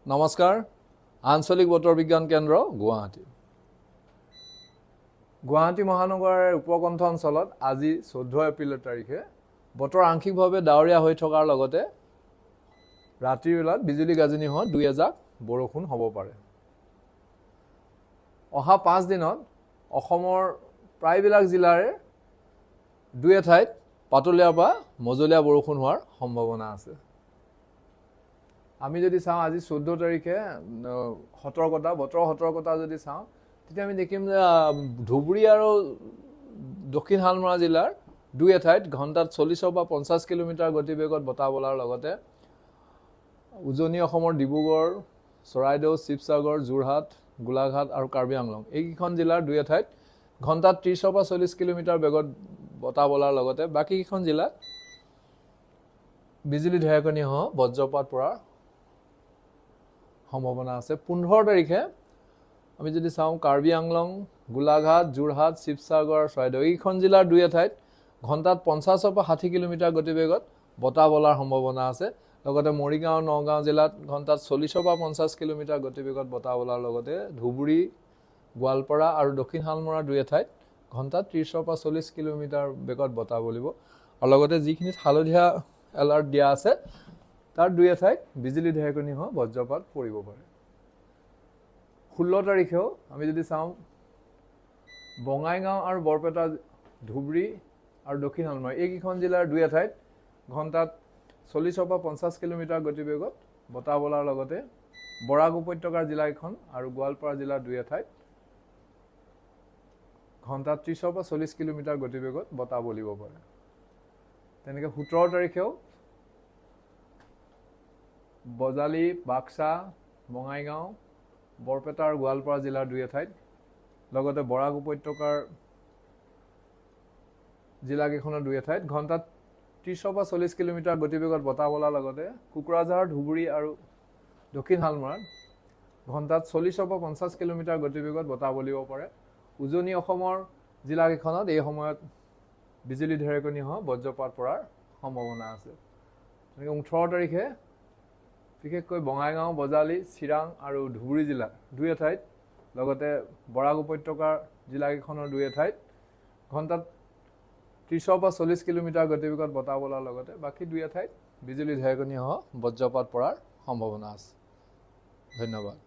নমস্কাৰ আঞ্চলিক বতৰ বিজ্ঞান কেন্দ্ৰ গুৱাহাটী গুৱাহাটী মহানগৰৰ উপকণ্ঠ অঞ্চলত আজি 14 এপ্ৰিল তাৰিখে বতৰ আংশিকভাৱে ডাৱৰীয়া হৈ থকাৰ লগতে ৰাতিৰ বেলাত বিজুলী গাজনি হোৱা দুই এজাক বৰষুণ হ'ব পাৰে অহা 5 দিনত অসমৰ প্ৰায়বিলাক জিলাৰে দুই এঠাইত পাতলীয়া বা মজলীয়া বৰষুণ হোৱাৰ সম্ভাৱনা আছে আমি যদি চাওঁ আজি 14 তাৰিখে সতৰ্কতা বতৰ সতৰ্কতা যদি চাওঁ তেতিয়া আমি দেখিম যে ধুবুৰী আৰু দক্ষিণ হালমৰা জিলাৰ দুই এঠাইত ঘণ্টাত 40 বা 50 কিলোমিটাৰ গতিবেগত বতাহ বলাৰ লগতে উজনি অসমৰ ডিব্ৰুগড় চৰাইদেউ শিৱসাগৰ যোৰহাট গোলাঘাট আৰু কাৰ্বি আংলং এইকেইখন জিলাৰ দুই এঠাইত ঘণ্টাত 30 বা 40 কিলোমিটাৰ বেগত বতাহ বলাৰ লগতে বাকি কেইখন জিলাত বিজুলী ঢেৰেকনি সহ বজ্ৰপাত পৰাৰ সম্ভাৱনা আছে 15 তাৰিখে আমি যদি চাওঁ কাৰ্বি আংলং গোলাঘাট যোৰহাট শিৱসাগৰ চৰাইদেউ এইখন জিলাৰ দুই এঠাইত ঘণ্টাত 50 বা 60 কিলোমিটাৰ গতিবেগত বতাহ বলাৰ সম্ভাৱনা আছে লগতে মৰিগাঁও নগাঁও জিলাত ঘণ্টাত 40 বা 50 কিলোমিটাৰ গতিবেগত বতাহ বলাৰ লগতে ধুবুৰী গোৱালপাৰা আৰু দক্ষিণ হালমৰা দুই এঠাইত ঘণ্টাত 30 বা 40 কিলোমিটাৰ বেগত বতাহ বলিব আৰু লগতে যিখিনি হালধীয়া এলাৰ্ট দিয়া আছে তাৰ দুই এঠাইত বিজুলী ঢেৰেকনি সহ বজ্ৰপাত পৰিব পাৰে 16 তাৰিখেও আমি যদি চাওঁ বঙাইগাঁও আৰু বৰপেটা ধুবুৰী আৰু দক্ষিণ হালমৰা এইকেইখন জিলাৰ দুই এঠাইত ঘণ্টাত 40 বা 50 কিলোমিটাৰ গতিবেগত বতাহ বলাৰ লগতে বৰাক উপত্যকাৰ জিলাকেইখন আৰু গোৱালপাৰা জিলাৰ দুই এঠাইত ঘণ্টাত 30 বা 40 কিলোমিটাৰ গতিবেগত বতাহ বলিব পাৰে তেনেকৈ 17 তাৰিখেও বজালী বাক্সা বঙাইগাঁও বৰপেটা আৰু গোৱালপাৰা জিলাৰ দুই এঠাইত লগতে বৰাক উপত্যকাৰ জিলাকেইখনৰ দুই এঠাইত ঘণ্টাত 30 বা 40 কিলোমিটাৰ গতিবেগত বতাহ বলাৰ লগতে কুকুৰাঝাৰ ধুবুৰী আৰু দক্ষিণ হালমৰাত ঘণ্টাত 40 বা 50 কিলোমিটাৰ গতিবেগত বতাহ বলিব পাৰে উজনি অসমৰ জিলাকেইখনত এই সময়ত বিজুলী ঢেৰেকনি সহ বজ্ৰপাত পৰাৰ সম্ভাৱনা আছে তেনেকৈ 18 তাৰিখে বিশেষকৈ বঙাইগাঁও বজালী চিৰাং আৰু ধুবুৰী জিলা দুই এঠাইত লগতে বৰাক উপত্যকাৰ জিলাকেইখনৰ দুই এঠাইত ঘণ্টাত 30 বা 40 কিলোমিটাৰ গতিবেগত বতাহ বলাৰ লগতে বাকী দুই এঠাইত বিজুলী ঢেৰেকনি সহ বজ্ৰপাত পৰাৰ সম্ভাৱনা আছে ধন্যবাদ